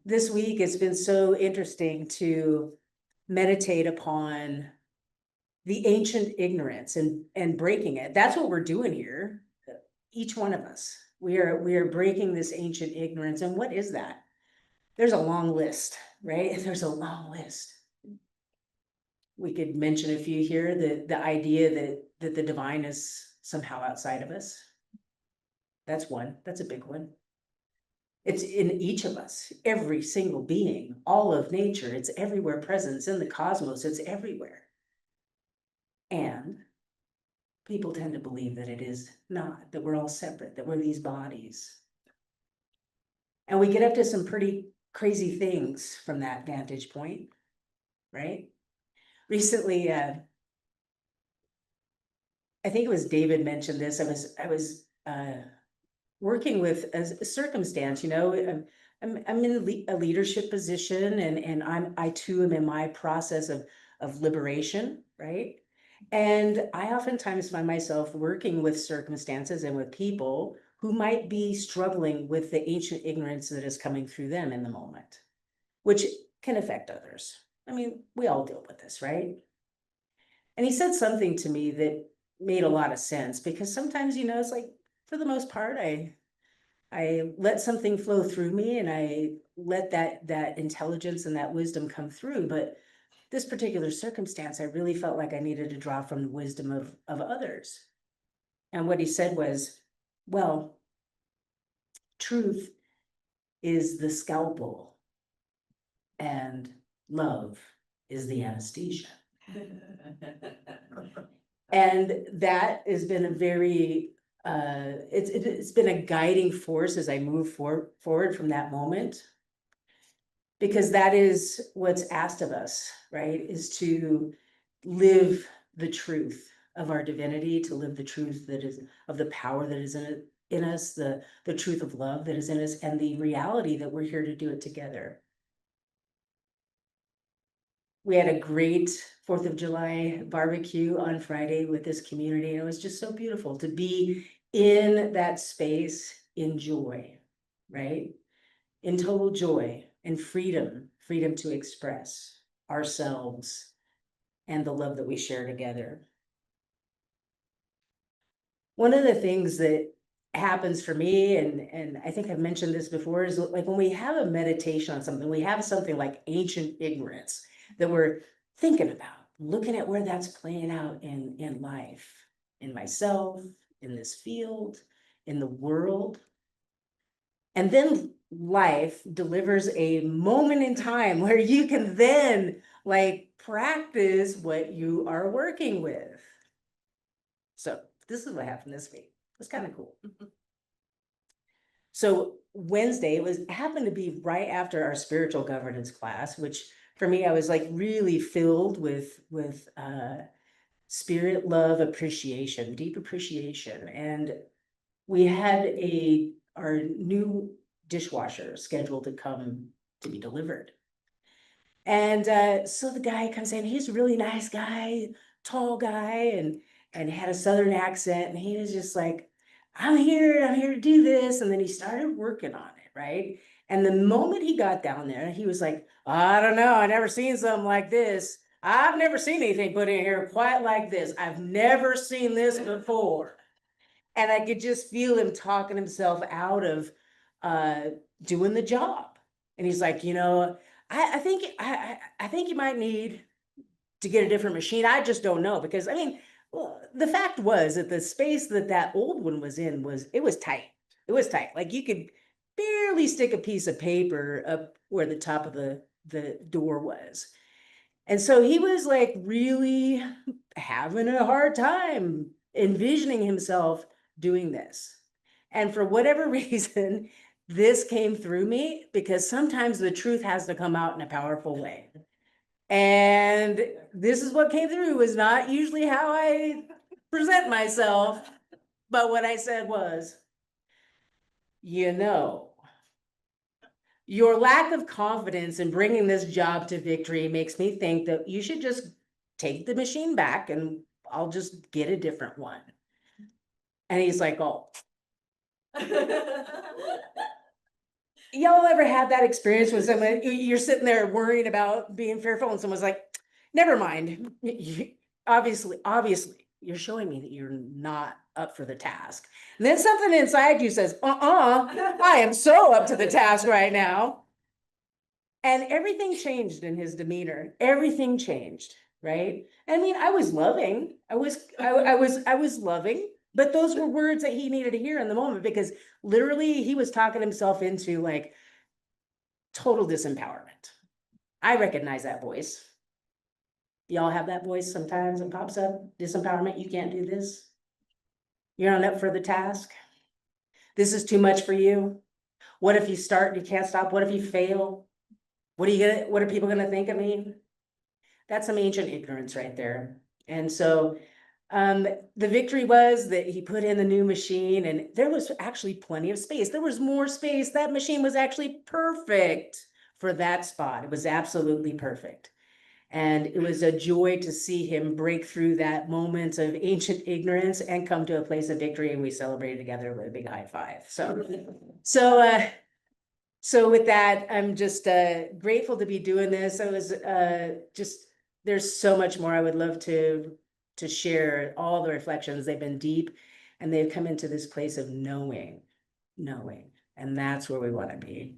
this week it's been so interesting to meditate upon the ancient ignorance and breaking it. That's what we're doing here. Each one of us. We are breaking this ancient ignorance. And what is that? There's a long list, right? There's a long list. We could mention a few here. The idea that the divine is somehow outside of us. That's one. That's a big one. It's in each of us, every single being, all of nature. It's everywhere present. It's in the cosmos. It's everywhere. And people tend to believe that it is not, that we're all separate, that we're these bodies. And we get up to some pretty crazy things from that vantage point, right? Recently, I think it was David mentioned this. I was working with a circumstance, I'm in a leadership position, and I too am in my process of liberation, right? And I oftentimes find myself working with circumstances and with people who might be struggling with the ancient ignorance that is coming through them in the moment, which can affect others. I mean, we all deal with this, right? And he said something to me that made a lot of sense, because sometimes, it's like, for the most part, I let something flow through me, and I let that intelligence and that wisdom come through. But this particular circumstance, I really felt like I needed to draw from the wisdom of others. And what he said was, well, truth is the scalpel and love is the anesthesia. And that has been a very, it's been a guiding force as I move forward from that moment. Because that is what's asked of us, right? Is to live the truth of our divinity, to live the truth that is of the power that is in us, the truth of love that is in us, and the reality that we're here to do it together. We had a great 4th of July barbecue on Friday with this community, and it was just so beautiful to be in that space in joy, right? In total joy and freedom to express ourselves and the love that we share together. One of the things that happens for me, and I think I've mentioned this before, is like when we have a meditation on something, we have something like ancient ignorance that we're thinking about, looking at where that's playing out in life, in myself, in this field, in the world. And then life delivers a moment in time where you can then like practice what you are working with. So this is what happened this week. It was kind of cool. So Wednesday happened to be right after our spiritual governance class, which for me, I was like really filled with spirit, love, appreciation, deep appreciation. And we had our new dishwasher scheduled to come to be delivered. And so the guy comes in, he's a really nice guy, tall guy, and had a Southern accent. And he was just like, I'm here to do this. And then he started working on it, right? And the moment he got down there, he was like, I don't know, I never seen something like this. I've never seen anything put in here quite like this. I've never seen this before. And I could just feel him talking himself out of doing the job. And he's like, I think you might need to get a different machine. I just don't know, because I mean, well, the fact was that the space that old one was in was tight. It was tight. Like you could barely stick a piece of paper up where the top of the door was. And so he was like really having a hard time envisioning himself doing this. And for whatever reason, this came through me, because sometimes the truth has to come out in a powerful way. And this is what came through. Was not usually how I present myself, but what I said was, your lack of confidence in bringing this job to victory makes me think that you should just take the machine back and I'll just get a different one. And he's like, oh. y'all ever had that experience when someone, you're sitting there worrying about being fearful and someone's like, never mind. Obviously, you're showing me that you're not up for the task. And then something inside you says, I am so up to the task right now. And everything changed in his demeanor. Everything changed, right? I mean, I was loving. I was loving, but those were words that he needed to hear in the moment because literally he was talking himself into like total disempowerment. I recognize that voice. Y'all have that voice sometimes it pops up, disempowerment, you can't do this. You're not up for the task. This is too much for you. What if you start and you can't stop? What if you fail? What are people gonna think of me? That's some ancient ignorance right there. And so the victory was that he put in the new machine and there was actually plenty of space. There was more space. That machine was actually perfect for that spot. It was absolutely perfect. And it was a joy to see him break through that moment of ancient ignorance and come to a place of victory. And we celebrated together with a big high five. So with that, I'm just grateful to be doing this. I was just, there's so much more I would love to share. All the reflections, they've been deep and they've come into this place of knowing, and that's where we want to be.